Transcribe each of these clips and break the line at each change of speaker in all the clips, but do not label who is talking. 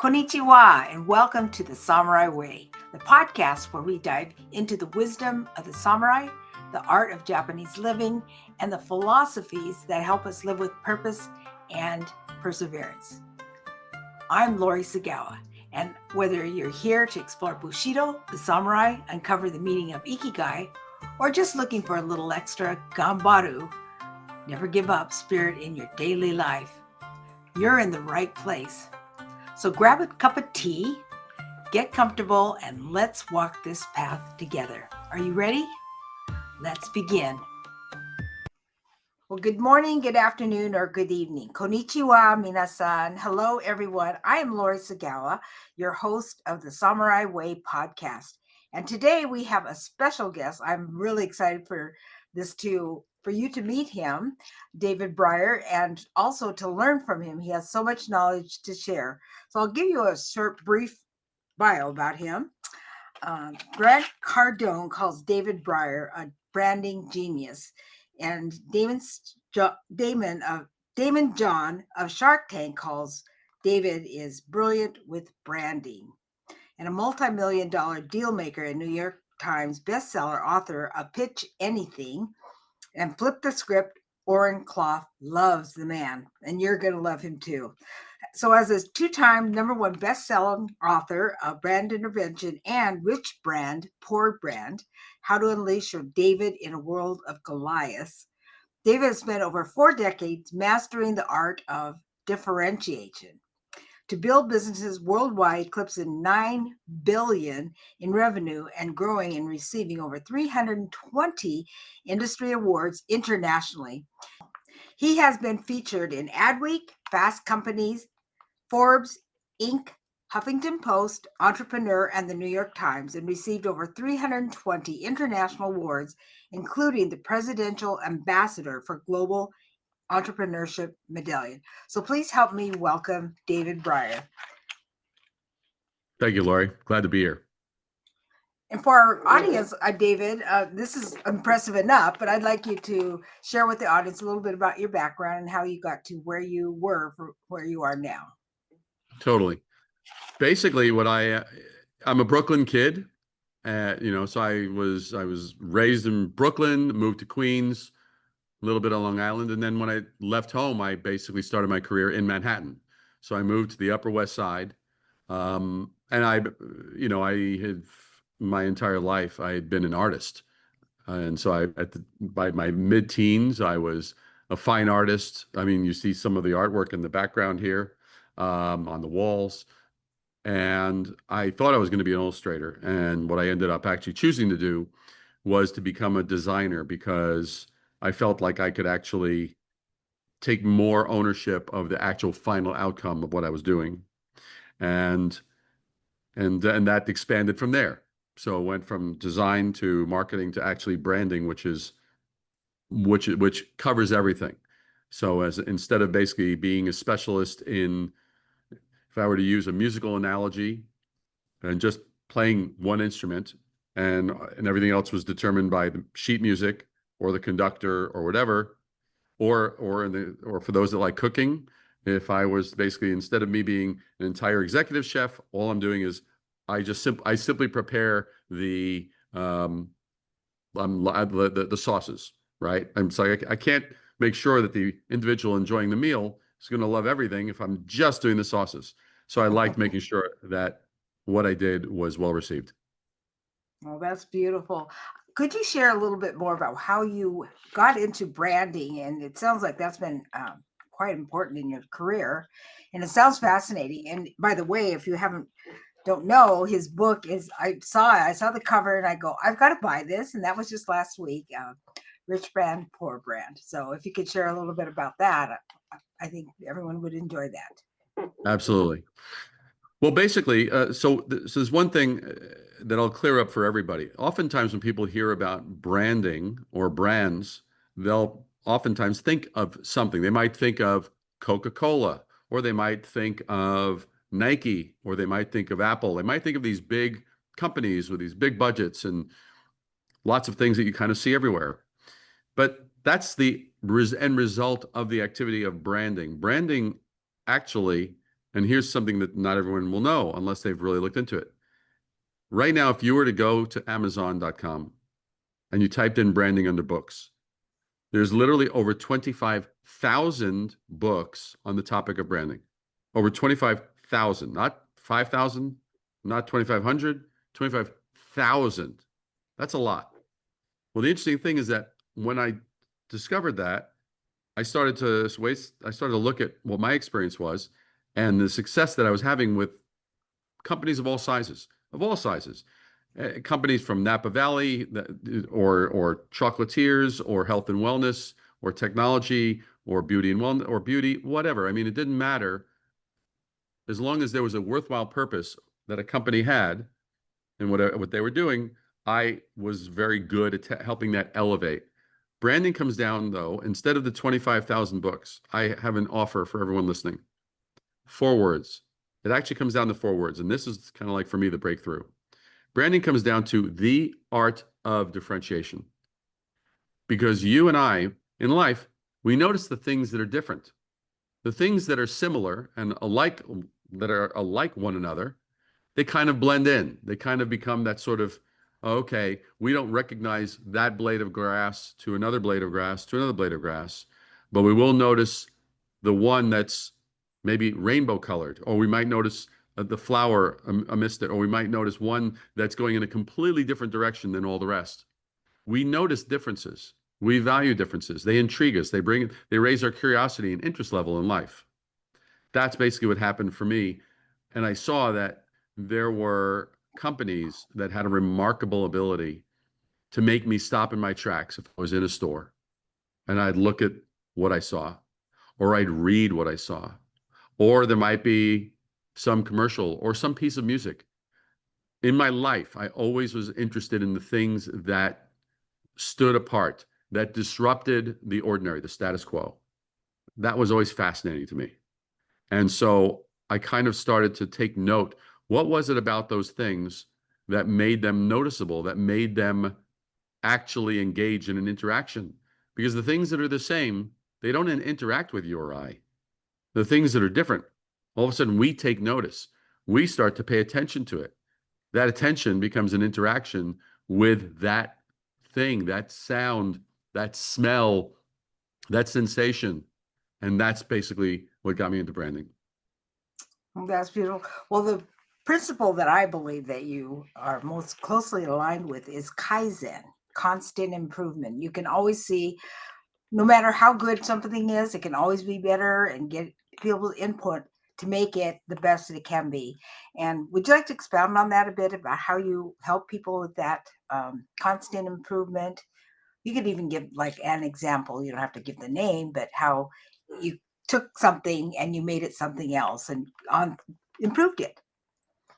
Konnichiwa, and welcome to the Samurai Way, the podcast where we dive into the wisdom of the samurai, the art of Japanese living, and the philosophies that help us live with purpose and perseverance. I'm Lori Sagawa, and whether you're here to explore Bushido, the samurai, uncover the meaning of Ikigai, or just looking for a little extra Gambaru, never give up spirit in your daily life, you're in the right place. So grab a cup of tea, get comfortable, and let's walk this path together. Are you ready? Let's begin. Well, good morning, good afternoon, or good evening. Konnichiwa, minasan. Hello, everyone. I am Lori Sagawa, your host of the Samurai Way podcast. And today we have a special guest. I'm really excited for you to meet him, David Brier, and also to learn from him. He has so much knowledge to share. So I'll give you a short, brief bio about him. Grant Cardone calls David Brier a branding genius, and Damon John of Shark Tank calls David is brilliant with branding, and a multi-million-dollar deal maker and New York Times bestseller author of Pitch Anything and Flip the Script. Oren Clough loves the man, and you're going to love him too. So as a two-time #1 best-selling author of Brand Intervention and Rich Brand, Poor Brand, How to Unleash Your David in a World of Goliaths, David has spent over 4 decades mastering the art of differentiation to build businesses worldwide, eclipsing $9 billion in revenue and growing and receiving over 320 industry awards internationally. He has been featured in Adweek, Fast Companies, Forbes, Inc., Huffington Post, Entrepreneur, and the New York Times, and received over 320 international awards, including the Presidential Ambassador for Global Entrepreneurship Medallion. So please help me welcome David Brier.
Thank you, Lori. Glad to be here.
And for our audience, David, this is impressive enough, but I'd like you to share with the audience a little bit about your background and how you got to where you were for where you are now.
Totally. Basically, I'm a Brooklyn kid, so I was raised in Brooklyn, moved to Queens, a little bit on Long Island, and then when I left home, I basically started my career in Manhattan. So I moved to the Upper West Side, and I had my entire life I had been an artist, and so by my mid-teens I was a fine artist. I mean, you see some of the artwork in the background here on the walls. And I thought I was going to be an illustrator. And what I ended up actually choosing to do was to become a designer, because I felt like I could actually take more ownership of the actual final outcome of what I was doing. And that expanded from there. So it went from design to marketing to actually branding, which covers everything. So instead of basically being a specialist in, if I were to use a musical analogy, and just playing one instrument, and everything else was determined by the sheet music or the conductor or whatever, or for those that like cooking, if I was basically, instead of me being an entire executive chef, all I'm doing is I simply prepare the sauces, right? I'm sorry, I can't make sure that the individual enjoying the meal is going to love everything if I'm just doing the sauces. So I liked making sure that what I did was well received.
Well, that's beautiful. Could you share a little bit more about how you got into branding? And it sounds like that's been quite important in your career, and it sounds fascinating. And by the way, if you don't know, his book is, I saw the cover and I go, I've got to buy this. And that was just last week, Rich Brand, Poor Brand. So if you could share a little bit about that, I think everyone would enjoy that.
Absolutely. Well, basically, so there's one thing that I'll clear up for everybody. Oftentimes when people hear about branding or brands, they'll oftentimes think of something. They might think of Coca-Cola, or they might think of Nike, or they might think of Apple. They might think of these big companies with these big budgets and lots of things that you kind of see everywhere. But that's the end result of the activity of branding. Branding actually And here's something that not everyone will know unless they've really looked into it. Right now, if you were to go to Amazon.com and you typed in branding under books, there's literally over 25,000 books on the topic of branding. Over 25,000, not 5,000, not 2,500, 25,000. That's a lot. Well, the interesting thing is that when I discovered that, I started to look at what my experience was and the success that I was having with companies of all sizes, companies from Napa Valley or chocolatiers or health and wellness or technology or beauty and wellness or beauty, whatever. I mean, it didn't matter as long as there was a worthwhile purpose that a company had and what they were doing. I was very good at helping that elevate. Branding comes down, though, instead of the 25,000 books, I have an offer for everyone listening. 4 words. It actually comes down to 4 words. And this is kind of like, for me, the breakthrough. Branding comes down to the art of differentiation. Because you and I, in life, we notice the things that are different. The things that are similar and alike, that are alike one another, they kind of blend in. They kind of become that sort of, okay, we don't recognize that blade of grass to another blade of grass to another blade of grass, but we will notice the one that's maybe rainbow colored, or we might notice the flower amidst it, or we might notice one that's going in a completely different direction than all the rest. We notice differences. We value differences. They intrigue us. They raise our curiosity and interest level in life. That's basically what happened for me. And I saw that there were companies that had a remarkable ability to make me stop in my tracks if I was in a store and I'd look at what I saw, or I'd read what I saw, or there might be some commercial or some piece of music. In my life, I always was interested in the things that stood apart, that disrupted the ordinary, the status quo. That was always fascinating to me. And so I kind of started to take note. What was it about those things that made them noticeable, that made them actually engage in an interaction? Because the things that are the same, they don't interact with you or I. The things that are different, all of a sudden we take notice. We start to pay attention to it. That attention becomes an interaction with that thing, that sound, that smell, that sensation. And that's basically what got me into branding.
That's beautiful. Well, the principle that I believe that you are most closely aligned with is Kaizen, constant improvement. You can always see, no matter how good something is, it can always be better, and get people's input to make it the best that it can be. And would you like to expound on that a bit, about how you help people with that constant improvement? You could even give like an example. You don't have to give the name, but how you took something and you made it something else and improved it.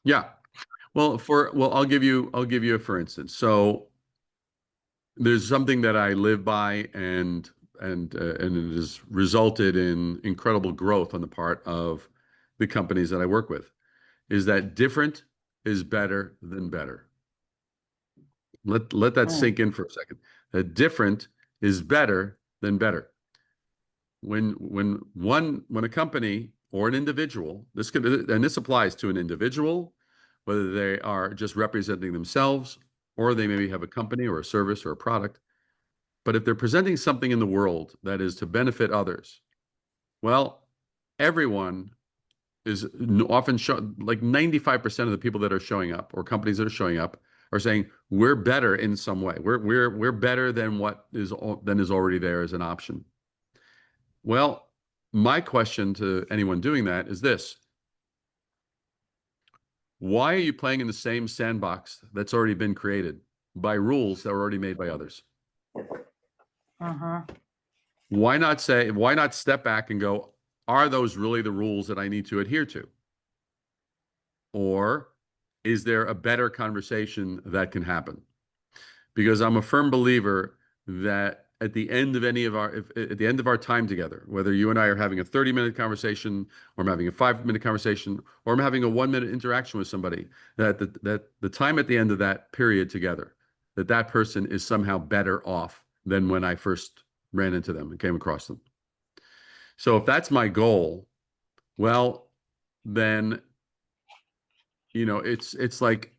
Yeah. Well, I'll give you a for instance. So there's something that I live by, and it has resulted in incredible growth on the part of the companies that I work with, is that different is better than better. Let that sink in for a second. That different is better than better. When a company or an individual, this applies to an individual, whether they are just representing themselves or they maybe have a company or a service or a product. But if they're presenting something in the world that is to benefit others, well, everyone is often like 95% of the people that are showing up, or companies that are showing up, are saying we're better in some way. We're better than what is already there as an option. Well, my question to anyone doing that is this: why are you playing in the same sandbox that's already been created by rules that were already made by others?
Uh-huh.
Why not step back and go, are those really the rules that I need to adhere to? Or is there a better conversation that can happen? Because I'm a firm believer that at the end of at the end of our time together, whether you and I are having a 30-minute conversation, or I'm having a 5-minute conversation, or I'm having a 1-minute interaction with somebody, that the time at the end of that period together, that person is somehow better off than when I first ran into them and came across them. So if that's my goal, well, then, it's like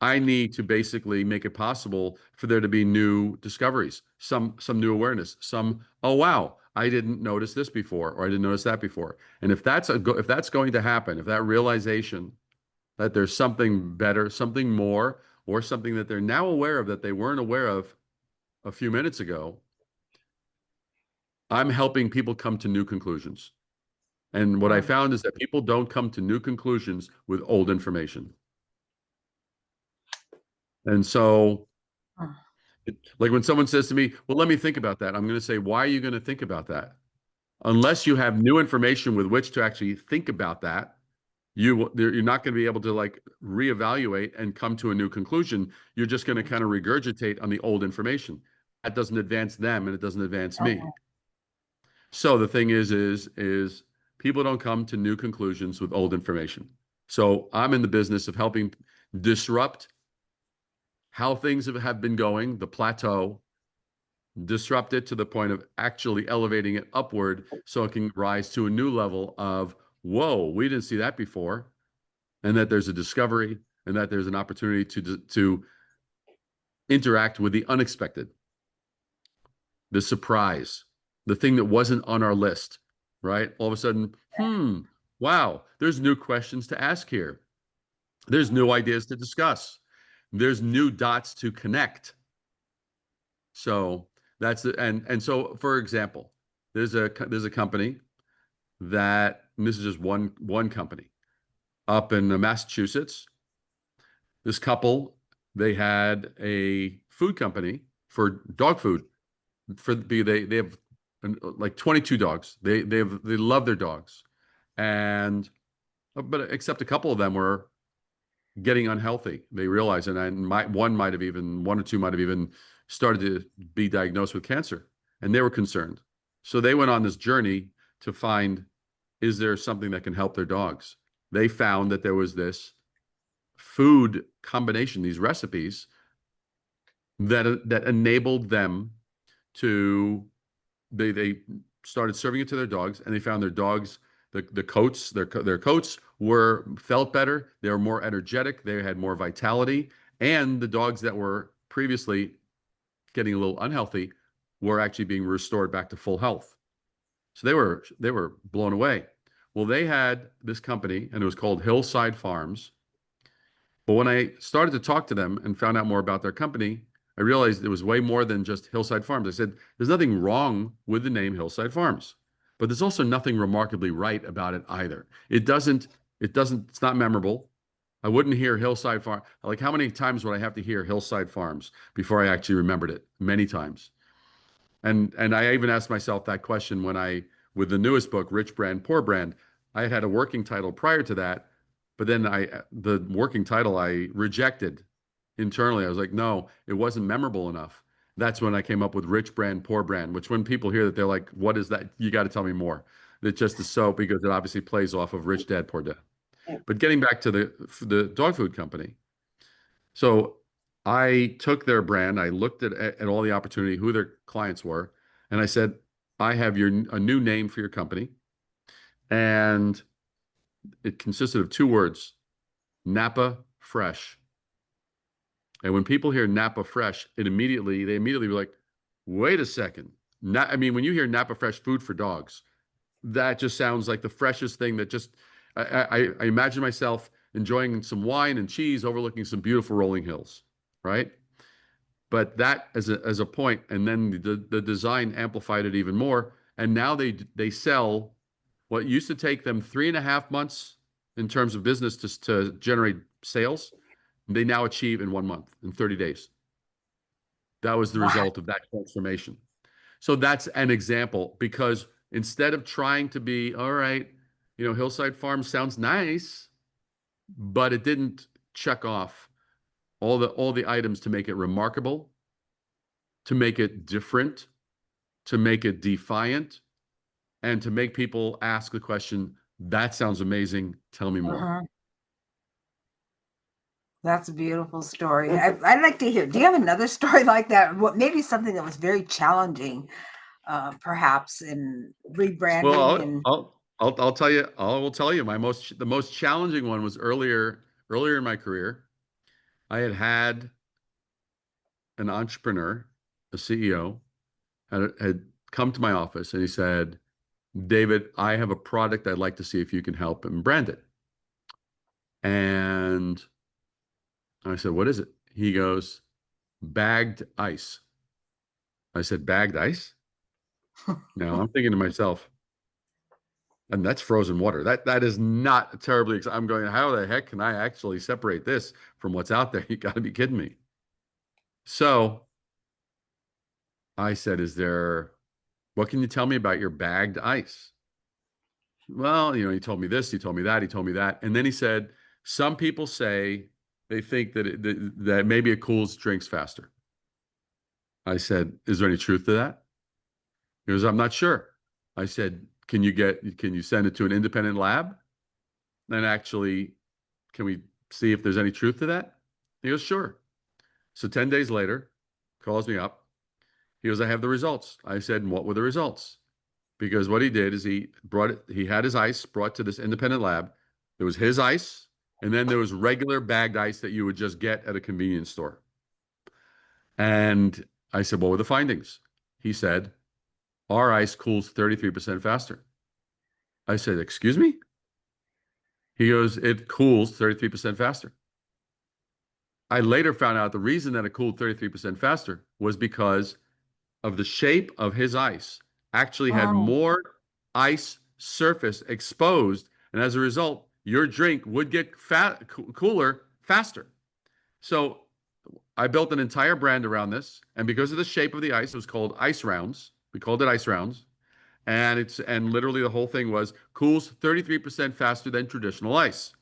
I need to basically make it possible for there to be new discoveries, some new awareness, oh wow, I didn't notice this before, or I didn't notice that before. And if that's going to happen, if that realization that there's something better, something more, or something that they're now aware of that they weren't aware of a few minutes ago, I'm helping people come to new conclusions. And what I found is that people don't come to new conclusions with old information. And so, like when someone says to me, well, let me think about that, I'm going to say, why are you going to think about that? Unless you have new information with which to actually think about that, you're not going to be able to like reevaluate and come to a new conclusion. You're just going to kind of regurgitate on the old information. That doesn't advance them, and it doesn't advance me. So the thing is people don't come to new conclusions with old information. So I'm in the business of helping disrupt how things have been going, the plateau, disrupt it to the point of actually elevating it upward so it can rise to a new level of, whoa, we didn't see that before. And that there's a discovery, and that there's an opportunity to interact with the unexpected, the surprise, the thing that wasn't on our list, right? All of a sudden, wow, there's new questions to ask here. There's new ideas to discuss. There's new dots to connect. So that's the, and so for example, there's a company that, and this is just one company up in Massachusetts. This couple, they had a food company for dog food. They have like 22 dogs. They love their dogs, and but except a couple of them were getting unhealthy. They realized, and one or two might have even started to be diagnosed with cancer, and they were concerned. So they went on this journey to find, is there something that can help their dogs? They found that there was this food combination, these recipes that enabled them to, they started serving it to their dogs, and they found their dogs, the coats, their coats felt better. They were more energetic. They had more vitality, and the dogs that were previously getting a little unhealthy were actually being restored back to full health. So they were blown away. Well, they had this company, and it was called Hillside Farms. But when I started to talk to them and found out more about their company, I realized it was way more than just Hillside Farms. I said, there's nothing wrong with the name Hillside Farms, but there's also nothing remarkably right about it either. It's not memorable. I wouldn't hear Hillside Farm. Like, how many times would I have to hear Hillside Farms before I actually remembered it? Many times. And I even asked myself that question with the newest book, Rich Brand, Poor Brand. I had a working title prior to that, but then the working title I rejected internally. I was like, no, it wasn't memorable enough. That's when I came up with Rich Brand, Poor Brand, which when people hear that, they're like, what is that? You got to tell me more. It just is so, because it obviously plays off of Rich Dad, Poor Dad. But getting back to the dog food company. So I took their brand, I looked at all the opportunity, who their clients were, and I said, I have a new name for your company. And it consisted of two words, Napa Fresh. And when people hear Napa Fresh, they immediately were like, wait a second. When you hear Napa Fresh food for dogs, that just sounds like the freshest thing that just, I imagine myself enjoying some wine and cheese overlooking some beautiful rolling hills, right? But that as a point, and then the design amplified it even more. And now they sell what used to take them 3.5 months in terms of business to generate sales. They now achieve in 1 month, in 30 days. That was the result of that transformation. So that's an example, because instead of trying to be, all right, Hillside Farm sounds nice, but it didn't check off all the items to make it remarkable, to make it different, to make it defiant, and to make people ask the question, that sounds amazing, tell me more.
That's a beautiful story. I'd like to hear, do you have another story like that? Maybe something that was very challenging, perhaps in rebranding?
Well, I'll tell you. I will tell you. The most challenging one was earlier in my career. I had an entrepreneur, a CEO, had come to my office and he said, "David, I have a product I'd like to see if you can help and brand it." And I said, "What is it?" He goes, "Bagged ice." I said, "Bagged ice?" Now I'm thinking to myself, and that's frozen water. That is not terribly. I'm going, how the heck can I actually separate this from what's out there? You got to be kidding me. So I said, what can you tell me about your bagged ice? Well, he told me this, he told me that, he told me that. And then he said, some people say they think that maybe it cools drinks faster. I said, is there any truth to that? He goes, I'm not sure. I said, can you send it to an independent lab? And actually, can we see if there's any truth to that? He goes, sure. So 10 days later, calls me up. He goes, I have the results. I said, and what were the results? Because what he did is he had his ice brought to this independent lab. There was his ice, and then there was regular bagged ice that you would just get at a convenience store. And I said, what were the findings? He said, our ice cools 33% faster. I said, excuse me? He goes, it cools 33% faster. I later found out the reason that it cooled 33% faster was because of the shape of his ice actually had
Mm,
more ice surface exposed. And as a result, your drink would get cooler faster. So I built an entire brand around this. And because of the shape of the ice, it was called Ice Rounds. We called it Ice Rounds. And literally the whole thing was cools 33% faster than traditional ice.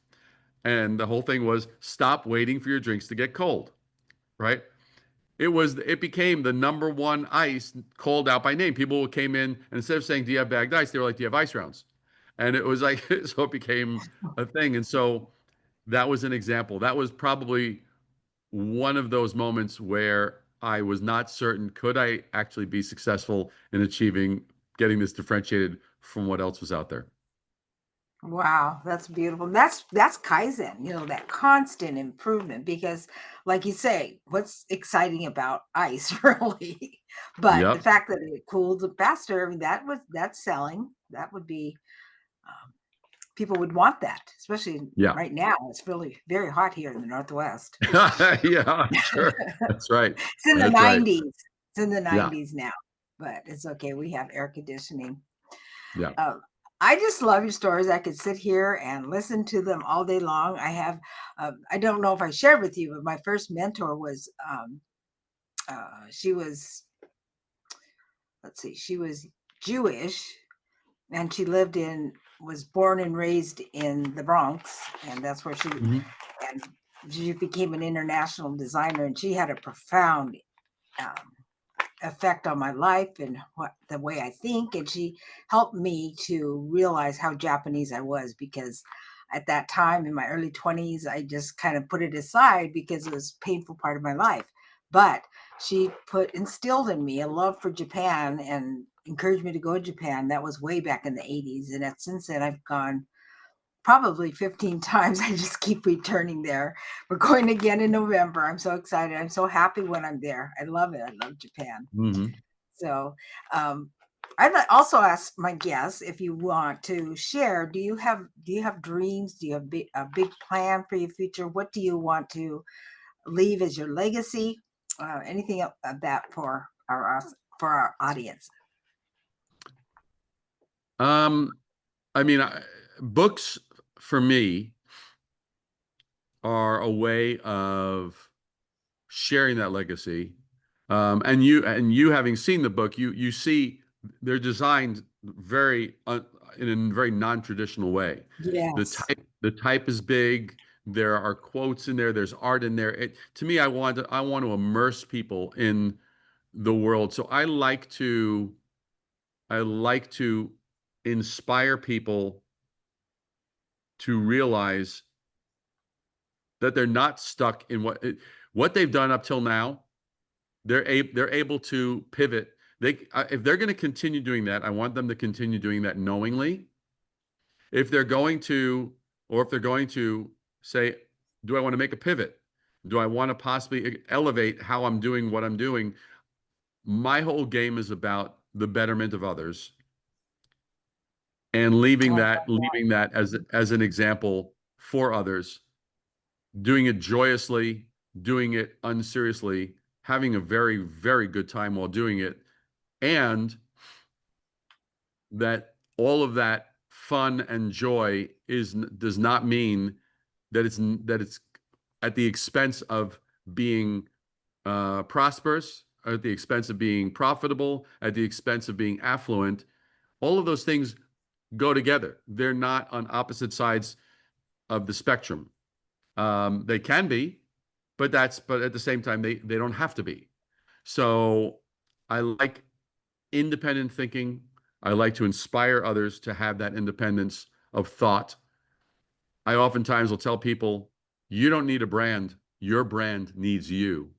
And the whole thing was stop waiting for your drinks to get cold, right? It became the number one ice called out by name. People came in and instead of saying, "Do you have bagged ice?" they were like, "Do you have ice rounds?" And it was like so it became a thing. And so that was an example. That was probably one of those moments where I was not certain could I actually be successful in achieving getting this differentiated from what else was out there.
wow, that's beautiful. That's Kaizen, that constant improvement because like you say, what's exciting about ice really? But the
Yep.
fact that it cooled faster, I mean that's selling. That would be people would want that, especially
Yeah.
right now. It's really very hot here in the Northwest.
Yeah, I'm sure. That's right.
It's in the
That's right.
90s. It's in the
Yeah.
90s now, but it's okay. We have air conditioning.
Yeah.
Um, I just love your stories. I could sit here and listen to them all day long. I don't know if I shared with you, but my first mentor was, she was, let's see, she was Jewish and was born and raised in the Bronx. And that's where
Mhm.
and she became an international designer and she had a profound um, effect on my life and the way I think. And she helped me to realize how Japanese I was because at that time in my early 20s, I just kind of put it aside because it was a painful part of my life. But she instilled in me a love for Japan and encouraged me to go to Japan. That was way back in the 80s. And since then, I've gone probably 15 times. I just keep returning there. We're going again in November. I'm so excited. I'm so happy when I'm there. I love it. I love Japan.
Mhm.
So, um, also ask my guests if you want to share. Do you have dreams? Do you have a big plan for your future? What do you want to leave as your legacy? Anything of that for our audience?
Um, I mean, books for me are a way of sharing that legacy. And you having seen the book, you see they're designed in a very non-traditional way.
Yes.
The type is big. There are quotes in there. There's art in there. To me, I want to immerse people in the world. So I like to inspire people to realize that they're not stuck in what they've done up till now. They're able to pivot. If they're going to continue doing that, I want them to continue doing that knowingly if they're going to, or if they're going to say, do I want to make a pivot? Do I want to possibly elevate how I'm doing what I'm doing? My whole game is about the betterment of others and leaving that as an example for others, doing it joyously, doing it unseriously, having a very, very good time while doing it, and that all of that fun and joy does not mean that it's at the expense of being prosperous, at the expense of being profitable, at the expense of being affluent. All of those things go together. They're not on opposite sides of the spectrum. They can be, but at the same time, they don't have to be. So I like independent thinking. I like to inspire others to have that independence of thought. I oftentimes will tell people, you don't need a brand. Your brand needs you.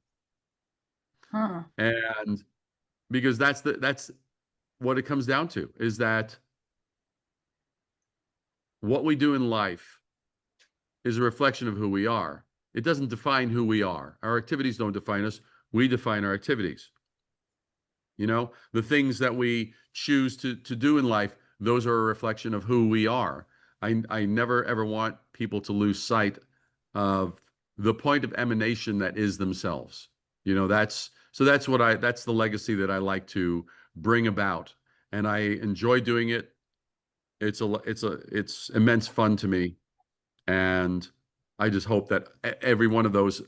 Hmm.
And because that's what it comes down to, is that what we do in life is a reflection of who we are. It doesn't define who we are. Our activities don't define us. We define our activities. The things that we choose to do in life, those are a reflection of who we are. I never ever want people to lose sight of the point of emanation that is themselves. That's the legacy that I like to bring about, and I enjoy doing it. It's immense fun to me, and I just hope that every one of those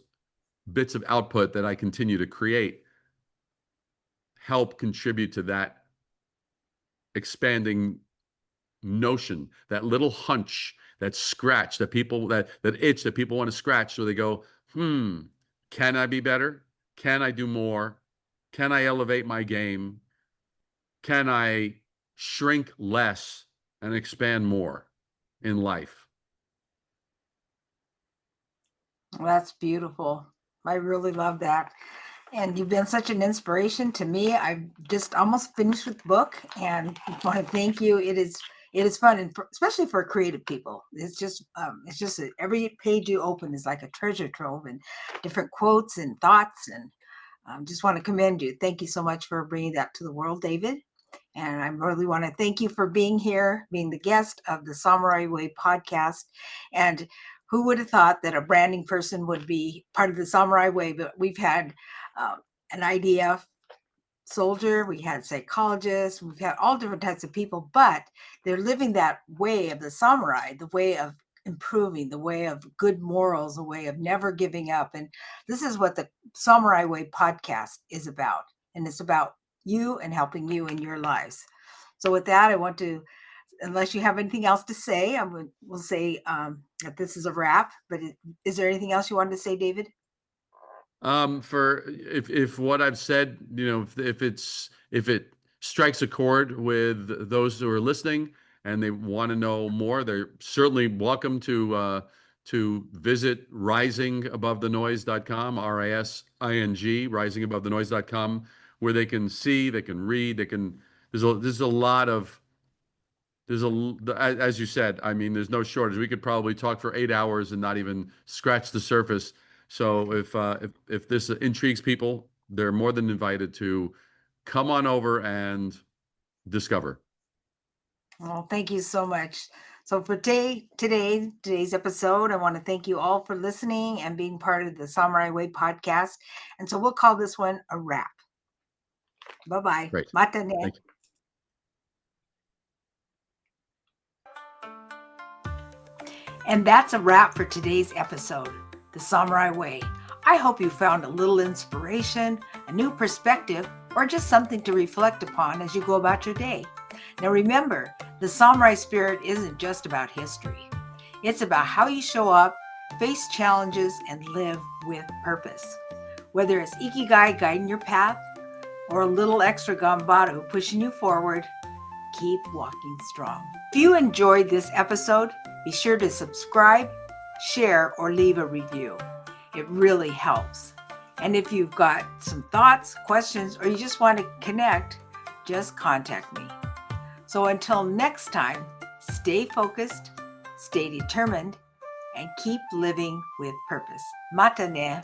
bits of output that I continue to create help contribute to that expanding notion, that little hunch, that scratch, that itch that people want to scratch, so they go, can I be better? Can I do more? Can I elevate my game? Can I shrink less and expand more in life?
Well, that's beautiful. I really love that. And you've been such an inspiration to me. I've just almost finished with the book, and I want to thank you. It is fun, and especially for creative people. It's just every page you open is like a treasure trove, and different quotes and thoughts. And just want to commend you. Thank you so much for bringing that to the world, David. And I really want to thank you for being here, being the guest of the Samurai Way podcast. And who would have thought that a branding person would be part of the Samurai Way? But we've had an IDF soldier, we had psychologists, we've had all different types of people, but they're living that way of the samurai, the way of improving, the way of good morals, the way of never giving up. And this is what the Samurai Way podcast is about. And it's about you and helping you in your lives. So with that, I want to, unless you have anything else to say, we'll say that this is a wrap. But is there anything else you wanted to say, David?
For if what I've said, if it strikes a chord with those who are listening and they want to know more, they're certainly welcome to visit risingabovethenoise.com, RISING, risingabovethenoise.com, where they can see, they can read, there's a lot of as you said, I mean, there's no shortage. We could probably talk for 8 hours and not even scratch the surface. So if this intrigues people, they're more than invited to come on over and discover.
Well, thank you so much. So for today's episode, I want to thank you all for listening and being part of the Samurai Way podcast. And so we'll call this one a wrap. Bye-bye.
Great.
Mata ne.
Thank you.
And that's a wrap for today's episode, The Samurai Way. I hope you found a little inspiration, a new perspective, or just something to reflect upon as you go about your day. Now remember, the samurai spirit isn't just about history. It's about how you show up, face challenges, and live with purpose. Whether it's Ikigai guiding your path or a little extra Ganbaru pushing you forward, keep walking strong. If you enjoyed this episode, be sure to subscribe, share, or leave a review. It really helps. And if you've got some thoughts, questions, or you just want to connect, just contact me. So until next time, stay focused, stay determined, and keep living with purpose. Mata ne.